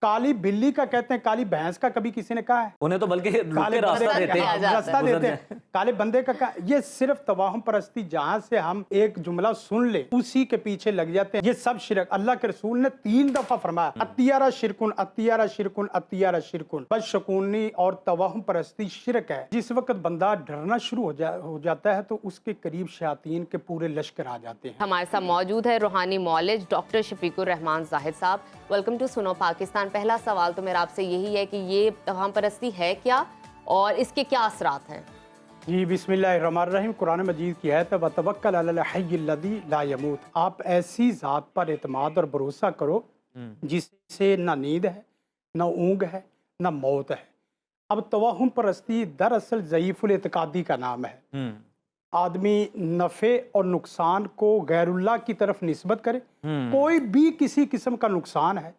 काली बिल्ली का कहते हैं, काली भैंस का कभी किसी ने कहा है? उन्हें तो बल्कि रुक काले के बंदे रास्ता का देते हैं, रास्ता गुजर देते जाए। हैं, काले बंदे का ये सिर्फ तवाहुम परस्ती, जहां से हम एक जुमला सुन ले उसी के पीछे लग जाते हैं। ये सब शिरक। अल्लाह के रसूल ने 3 दफा फरमाया, अतियारा शिरकुन, अतियारा शिरकुन, अतियारा शिरकुन। बदशकूनी और तवाहुम परस्ती शिरक है। जिस वक्त बंदा डरना शुरू हो जाता है तो उसके करीब शयातीन के पूरे लश्कर आ जाते हैं। हमारे साथ मौजूद है रूहानी मौलिज doctor Shafiqur Rahman Zahid sahab. Welcome to सुनो पाकिस्तान। पहला सवाल तो मेरा आपसे यही है कि ये तवाहुम परस्ती है क्या और इसके क्या असरात हैं? जी, बिस्मिल्लाहिर्रहमानिर्रहीम। कुरान मजीद की है वतवक्कल अलल हय्यिल्लज़ी ला यमूत। आप ऐसी ज़ात पर एतमाद और भरोसा करो जिससे ना नींद है, ना ऊँग है, ना मौत है। अब तवाहुम परस्ती दरअसल ज़ईफ़ुल एतकादी का नाम है। आदमी नफ़े और नुकसान को गैरुल्लाह की तरफ निस्बत करे। कोई भी किसी किस्म का नुकसान है,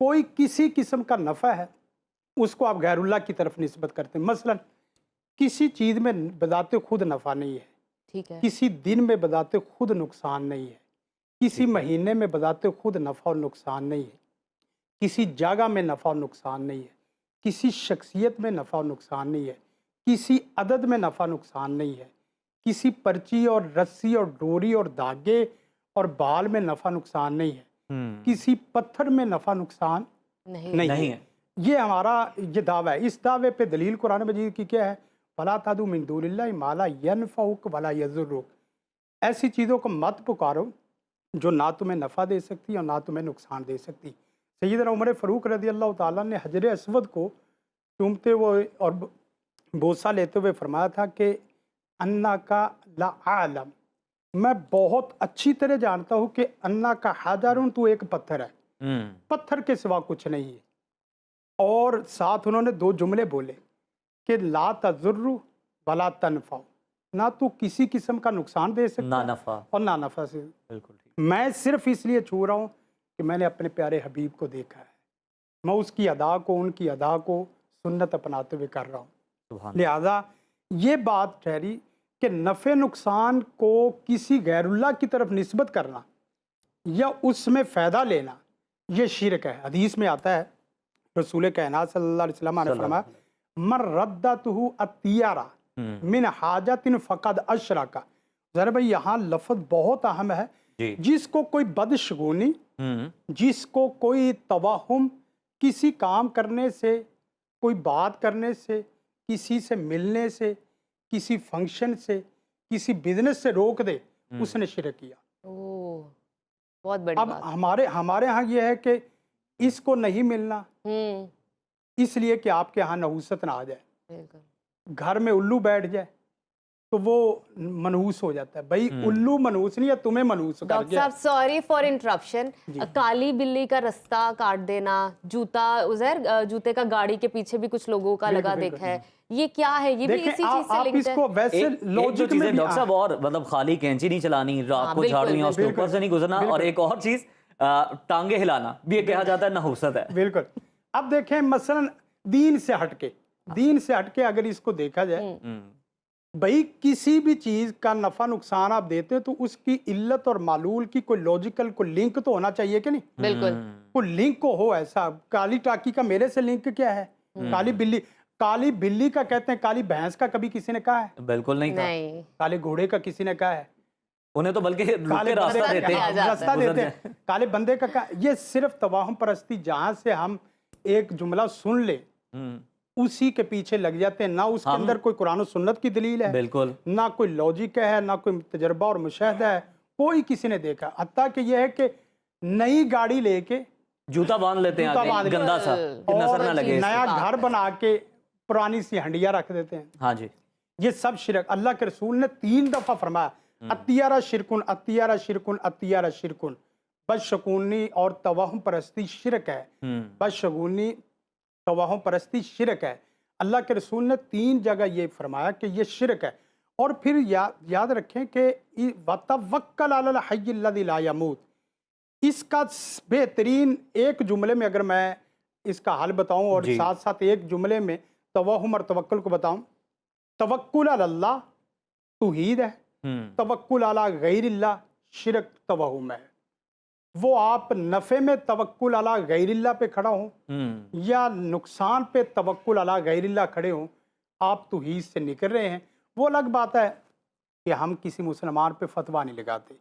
कोई किसी किस्म का नफ़ा है, उसको आप गैरुल्लाह की तरफ निस्बत करते हैं। मसलन किसी चीज़ में बजाते खुद नफ़ा नहीं है, ठीक है। किसी दिन में बजाते खुद नुकसान नहीं है, किसी महीने में बजाते खुद नफ़ा और नुकसान नहीं है, किसी जगह में नफ़ा और नुकसान नहीं है, किसी शख्सियत में नफ़ा और नुकसान नहीं है, किसी अदद में नफ़ा नुकसान नहीं है, किसी पर्ची और रस्सी और डोरी और धागे और बाल में नफ़ा नुकसान नहीं है, किसी पत्थर में नफ़ा नुकसान नहीं है। ये हमारा ये दावा है। इस दावे पे दलील कुरान मजीद की क्या है? फला तादू मिन दूनिल्लाहि मा ला यनफउक वला यज़ुरुक। ऐसी चीज़ों को मत पुकारो जो ना तुम्हें नफ़ा दे सकती और ना तुम्हें नुकसान दे सकती। सैयदना उमर फ़ारूक रज़ी अल्लाह ताला ने हजर अस्वद को चूमते हुए और बोसा लेते हुए फरमाया था कि अन्ना का ला आलम, मैं बहुत अच्छी तरह जानता हूँ कि अन्ना का हाजरुन, तू एक पत्थर है, पत्थर के सिवा कुछ नहीं है। और साथ उन्होंने 2 जुमले बोले कि ला तज़ुर्रु वला तनफ़ा, ना तू किसी किस्म का नुकसान दे सकता ना नफा और ना नफ़ा से। बिल्कुल ठीक। मैं सिर्फ इसलिए छू रहा हूँ कि मैंने अपने प्यारे हबीब को देखा है, मैं उसकी अदा को, उनकी अदा को सुन्नत अपनाते हुए कर रहा हूँ। सुभान लिहाजा ये बात ठहरी कि नफ़े नुकसान को किसी गैरुल्लाह की तरफ निस्बत करना या उसमें फ़ायदा लेना, ये शिरक है। हदीस में आता है, रसूल कायनात सल्लल्लाहु अलैहि वसल्लम ने फरमाया, मर रद्दतहु अतियारा मिन हाजतिन फ़क़द अशरका। ज़रा भाई यहाँ लफ्ज़ बहुत अहम है। जी। जिसको कोई बदशगुनी, जिसको कोई तवाहुम, किसी काम करने से, कोई बात करने से, किसी से मिलने से, किसी फंक्शन से, किसी बिजनेस से रोक दे, उसने शिरक किया। ओह, बहुत बड़ी अब बात। हमारे यहाँ ये है कि इसको नहीं मिलना इसलिए कि आपके यहाँ नहूसत ना आ जाए, बिल्कुल। घर में उल्लू बैठ जाए तो वो मनहूस हो जाता है। भाई उल्लू मनहूस नहीं है, तुम्हें मनहूस कर डॉक्टर गया। साहब सॉरी फॉर इंटरप्शन। जी। काली बिल्ली का रास्ता काट देना, जूता उज़ैर जूते का गाड़ी के पीछे भी कुछ लोगों का बिल्कुल, लगा बिल्कुल। देखा है, ये क्या है? ये भी देखें, इसी चीज से आप लिंक्ड है। इसको वैसे एक दो लॉजिक में चीजें भी डॉक्टर साहब और मतलब खाली कैंची नहीं चलानी, रात हाँ, को बिल्कुल, झाड़ू या उसके बिल्कुल, ऊपर से नहीं गुजरना, और बिल्कुल। एक और चीज टांगे हिलाना भी ये कहा जाता है नहुसत है। बिल्कुल। अब देखें, मसलन दीन से हटके अगर इसको देखा जाए, भाई किसी भी चीज का नफा नुकसान आप देते हो तो उसकी इल्लत और मालूल की कोई लॉजिकल कोई लिंक तो होना चाहिए कि नहीं? बिल्कुल। कोई लिंक को हो ऐसा। काली टाकी का मेरे से लिंक क्या है? काली बिल्ली का कहते हैं, काली भैंस का कभी किसी ने कहा है? बिल्कुल नहीं था। नहीं, काले घोड़े का किसी ने कहा है? उन्हें तो बल्कि रुक काले के रास्ता बंदे देते का हैं, रास्ता गुजर देते जाए। हैं। काले बंदे का ये सिर्फ तवाहुम परस्ती, जहां से हम एक जुमला सुन ले उसी के पीछे लग जाते हैं। ना उसके अंदर कोई कुरान और सुन्नत की दलील है, बिल्कुल ना कोई लॉजिक है, ना कोई तजर्बा और मुशाहदा है, कोई किसी ने देखा। हत्ता कि यह है कि नई गाड़ी लेके जूता बांध लेते हैं जूता बांध आगे, लेते गंदा सा कि नजर और ना लगे इसकी। नया घर बना के पुरानी सी हंडिया रख देते हैं। हाँ जी। ये सब शिरक। अल्लाह के रसूल ने 3 दफा फरमाया, अतियारा शिरकुन, अतियारा शिरकुन, अतियारा शिरकुन। बदशगुनी और तवाहुम परस्ती शिरक है। बदशगुनी, तवाहुम परस्ती शिरक है। अल्लाह के रसूल ने 3 जगह ये फरमाया कि ये शिरक है। और फिर याद रखें कि वतवक्कल अलल हय्यिल्लज़ी ला यमूत, इसका बेहतरीन एक जुमले में अगर मैं इसका हल बताऊं और साथ साथ एक जुमले में तवहुम और तवक्कुल को बताऊं, तवक्कुल अल्लाह तौहीद है, तवक्कुल अला गैरिल्लाह शिरक तवहुम है। वो आप नफ़े में तवक्कुल अला गैरिल्लाह पे खड़ा हो या नुकसान पे तवक्कुल अला गैरिल्लाह खड़े हो, आप तौहीद से निकल रहे हैं। वो अलग बात है कि हम किसी मुसलमान पे फतवा नहीं लगाते,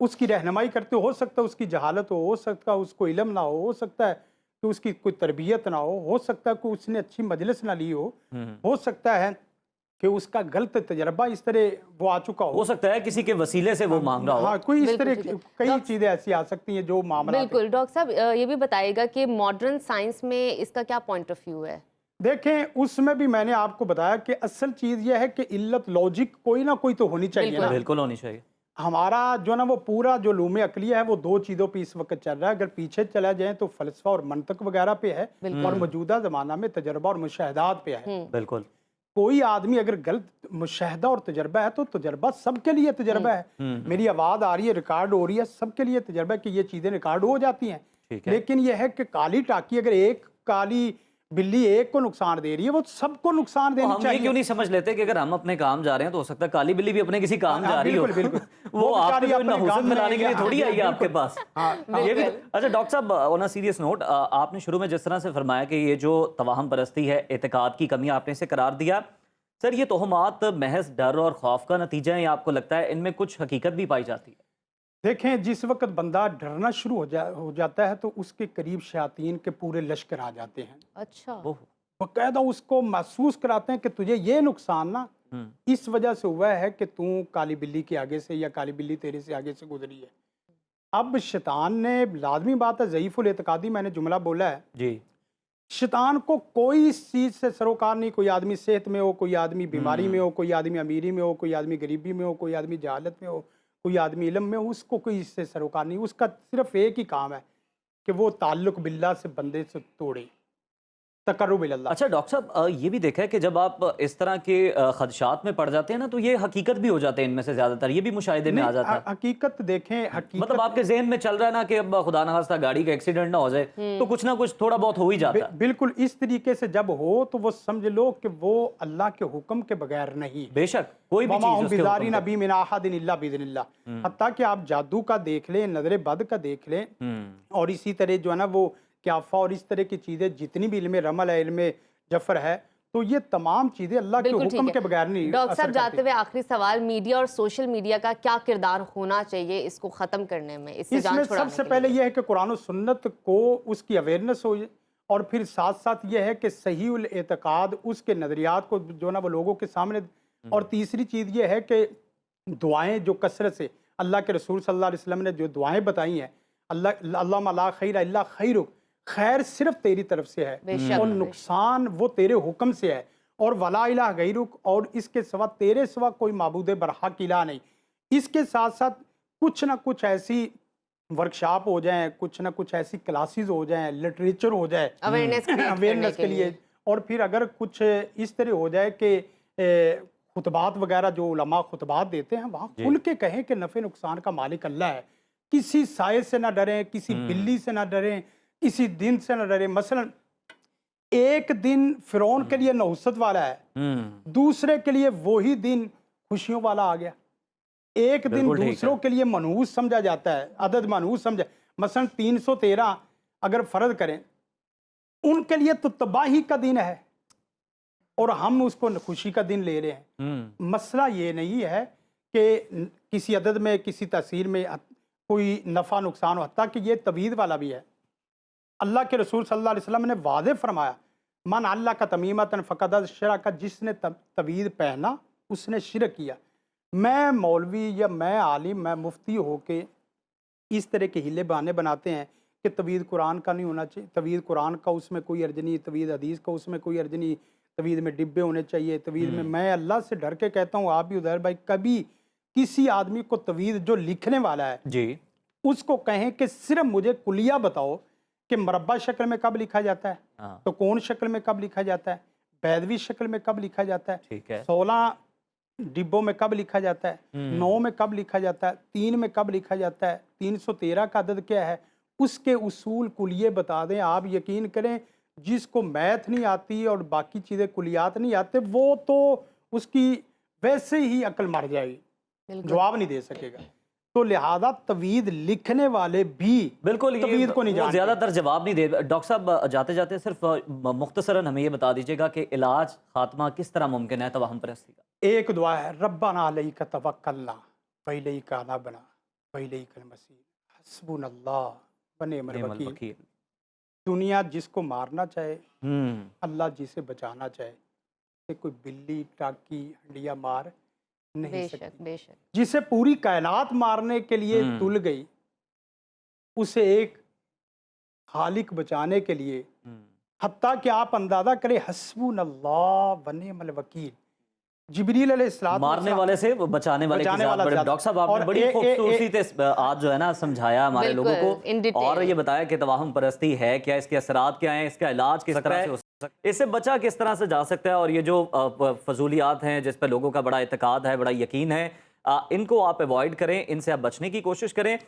उसकी रहनुमाई करते, हो सकता है उसकी जहालत हो सकता है उसको इल्म ना हो सकता है कि उसकी कोई तरबियत ना हो सकता है कि उसने अच्छी मजलिस ना ली हो सकता है कि उसका गलत तजर्बा इस तरह वो आ चुका हो सकता है किसी के वसीले से वो मांग रहा हो। हाँ, कोई इस बिल्कुल तरह ठीक है। कई चीज़ें ऐसी आ सकती हैं जो मामला। बिल्कुल डॉक्टर साहब, ये भी बताइएगा कि मॉडर्न साइंस में इसका क्या पॉइंट ऑफ व्यू है? देखें, उसमें भी मैंने आपको बताया कि असल चीज़ यह है कि इल्लत लॉजिक कोई ना कोई तो होनी चाहिए ना। बिल्कुल होनी चाहिए। हमारा जो ना वो पूरा जो लूम अकलिया है वो दो चीज़ों पे इस वक्त चल रहा है। अगर पीछे चला जाए तो फ़लसफ़ा और मंतक वगैरह पे है, और मौजूदा ज़माना में तजर्बा और मुशाहदात पे है। बिल्कुल। कोई आदमी अगर गलत मुशाहदा और तजर्बा है तो तजर्बा सबके लिए तजर्बा है। मेरी आवाज़ आ रही है, रिकॉर्ड हो रही है, सबके लिए तजर्बा है कि ये चीज़ें रिकॉर्ड हो जाती हैं। ठीक है। लेकिन यह है कि काली टाकी अगर एक काली बिल्ली एक को नुकसान दे रही है, वो सबको नुकसान तो देनी हम ये चाहिए। क्यों नहीं समझ लेते कि अगर हम अपने काम जा रहे हैं तो हो सकता है काली बिल्ली भी अपने किसी काम जा रही हो। बिल्कुल, बिल्कुल। वो आपको बेचारी कोई अपने नहुसत काम में मिलाने के लिए हाँ, थोड़ी आई है बिल्कुल। आपके पास। हाँ, ये भी अच्छा डॉक्टर साहब, ऑन अ सीरियस नोट, आपने शुरू में जिस तरह से फरमाया कि ये जो तवाहम परस्ती है, एतकाद की कमी, आपने इसे करार दिया। सर, ये तोहमात महज डर और खौफ का नतीजा है या आपको लगता है इनमें कुछ हकीकत भी पाई जाती है? देखें, जिस वक्त बंदा डरना शुरू हो जाता है तो उसके करीब शयातीन के पूरे लश्कर आ जाते हैं। अच्छा। ओह। बाकायदा उसको महसूस कराते हैं कि तुझे ये नुकसान ना इस वजह से हुआ है कि तू काली बिल्ली के आगे से या काली बिल्ली तेरे से आगे से गुजरी है। अब शैतान ने, लाजमी बात है, ज़ईफ़ुल एतकादी मैंने जुमला बोला है, जी। शैतान को कोई इस चीज़ से सरोकार नहीं। कोई आदमी सेहत में हो, कोई आदमी बीमारी में हो, कोई आदमी अमीरी में हो, कोई आदमी गरीबी में हो, कोई आदमी जहालत में हो, कोई आदमी इल्म में हो, उसको कोई इससे सरोकार नहीं। उसका सिर्फ एक ही काम है कि वो ताल्लुक़ बिल्लाह से बंदे से तोड़े, तक़र्रुब इलल्लाह। अच्छा डॉक्टर साहब, ये भी देखा है कि जब आप इस तरह के खदशात में पड़ जाते हैं ना तो ये हकीकत भी हो जाते हैं इनमें से ज़्यादातर, ये भी मुशाहिदे में आ जाता है। हकीकत देखें, हकीकत मतलब आपके ज़हन में चल रहा है ना कि अब खुदा न खास्ता गाड़ी का एक्सीडेंट ना हो जाए तो कुछ ना कुछ थोड़ा बहुत हो ही जाता है। बिल्कुल इस तरीके से जब हो तो वो समझ लो कि वो अल्लाह के हुक्म के बगैर नहीं है। बेशक कोई भी वमा चीज़ हुम उसके बिज़ारिन हुक्म नबी मिन अहदिन इल्ला बिइज़्निल्लाह। हत्ता कि आप जादू का देख लें, नजर बद का देख लें, और इसी तरह जो है ना वो क्याफा और इस तरह की चीज़ें जितनी भी इल्म रमल है, इल्म जफर है, तो ये तमाम चीज़ें अल्लाह के बिल्कुल ठीक हुक्म है। के बगैर नहीं डॉक्टर असर साहब, जाते करती। हुए आखिरी सवाल, मीडिया और सोशल मीडिया का क्या किरदार होना चाहिए इसको खत्म करने में, इससे जान इसमें छुड़ाने सबसे के पहले लिए? यह है कि कुरान और सुन्नत को उसकी अवेयरनेस हो, और फिर साथ साथ यह है कि सही उल एतकाद उसके नज़रियात को जो ना वो लोगों के सामने। और तीसरी चीज़ यह है कि दुआएं जो कसरत से, अल्लाह के रसूल सल्लल्लाहु अलैहि वसल्लम ने जो दुआएं बताई हैं, अल्लाहुम्मा ला खैर इल्ला खैरुक, खैर सिर्फ तेरी तरफ से है बेशक, और नुकसान वो तेरे हुक्म से है, और वला इलाह गैरुक, और इसके सिवा तेरे सिवा कोई माबूद बरहक इलाह नहीं। इसके साथ साथ कुछ ना कुछ ऐसी वर्कशॉप हो जाएं, कुछ ना कुछ ऐसी क्लासेस हो जाएं, लिटरेचर हो जाए अवेयरनेस अवेयरनेस के लिए, और फिर अगर कुछ इस तरह हो जाए कि खुतबात वगैरह जो उलमा खुतबात देते हैं वहाँ खुल के कहें कि नफ़े नुकसान का मालिक अल्लाह है। किसी साए से ना डरें, किसी बिल्ली से ना डरें, किसी दिन से ना डरें। मसलन एक दिन फिरौन के लिए नहुसत वाला है, दूसरे के लिए वही दिन खुशियों वाला आ गया। एक दिन दूसरों के लिए मनहूस समझा जाता है, अदद मनहूस समझा। मसलन 313 अगर फर्ज करें, उनके लिए तो तबाही का दिन है और हम उसको खुशी का दिन ले रहे हैं। मसला ये नहीं है कि किसी अदद में, किसी तहसील में कोई नफ़ा नुकसान होता, कि ये तवीद वाला भी है। अल्लाह के रसूल सल्लल्लाहु अलैहि वसल्लम ने वाज़े फरमाया, मन अल्लाह का तमीमतन फ़क़द शिरक, जिसने तवीद पहना उसने शिरक किया। मैं मौलवी या मैं आलिम, मैं मुफ्ती होके इस तरह के हीले बहाने बनाते हैं कि तवीद कुरान का नहीं होना चाहिए, तवीद कुरान का उसमें कोई अर्ज नहीं, तवीद हदीस का उसमें कोई अर्ज नहीं, तवीद में डिब्बे होने चाहिए, तवीद में। मैं अल्लाह से डर के कहता हूँ, आप भी उधर भाई, कभी किसी आदमी को तवीद जो लिखने वाला है जी उसको कहें कि सिर्फ मुझे कुलिया बताओ कि मरब्बा शक्ल में कब लिखा जाता है, तो कौन शक्ल में कब लिखा जाता है, बैदवी शक्ल में कब लिखा जाता है, ठीक है, 16 डिब्बों में कब लिखा जाता है, 9 में कब लिखा जाता है, 3 में कब लिखा जाता है, 313 का अदद क्या है, उसके उसूल कुलिये बता दें। आप यकीन करें, जिसको मैथ नहीं आती और बाकी चीज़ें कुलियात नहीं आते, वो तो उसकी वैसे ही अक्ल मर जाएगी, जवाब नहीं दे सकेगा। तो लिहाजा तवीद लिखने वाले भी बिल्कुल, ये तवीद को नहीं वो जानते। ज़्यादातर जवाब नहीं दे। डॉक्टर साहब जाते जाते सिर्फ मुख्तसरन हमें ये बता दीजिएगा कि इलाज खात्मा किस तरह मुमकिन है तवाहम परस्ती का? एक दुआ है, रब्बना अलैका तवक्कलना व इलैका अनाबना व इलैकल मसीह हस्बुनल्लाह व निअमल निअमल वकील। वकील। दुनिया जिसको मारना चाहे, हम्म, अल्लाह जिसे बचाना चाहे, कि कोई बिल्ली टाकी हंडिया मार नहीं बेशक सकती। बेशक। जिसे पूरी कायनात मारने के लिए तुल गई, उसे एक खालिक बचाने के लिए, हम्म। हत्ता कि आप अंदाजा करें, हस्बुनल्लाह व निअमल वकील। जिब्रील अलैहिस्सलाम मारने वाले से बचाने वाले की बचाने ज़ात वाला बड़े। ज़्यादा। डॉक्टर साहब आपने और बड़ी खूबसूरती से आज जो है ना समझाया हमारे लोगों बिल्कुल, in को, detail। और ये बताया कि तवाहम परस्ती है क्या, इसके असरात क्या हैं, इसका इलाज किस तरह से हो सकता है, इससे बचा किस तरह से जा सकता है, और ये जो फजूलियात हैं जिस पर लोगों का बड़ा इत्तेकाद है, बड़ा यकीन है, इनको आप अवॉइड करें, इनसे आप बचने की कोशिश करें।